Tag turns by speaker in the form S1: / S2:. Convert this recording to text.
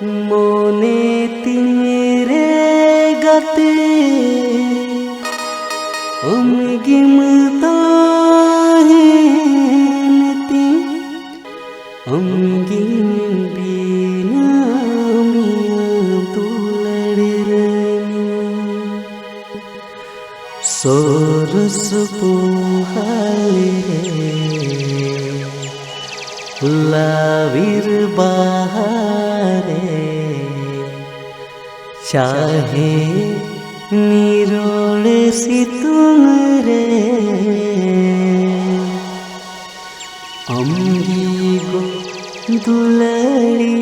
S1: मोने तेरे गते उमगिमता हेनती उमगिम बिना मिया तुलड़रनी सोरस पुहाले लावीर बहारे चाहे निरोड़े सितुंग रे अम्गी गो दुलड़ी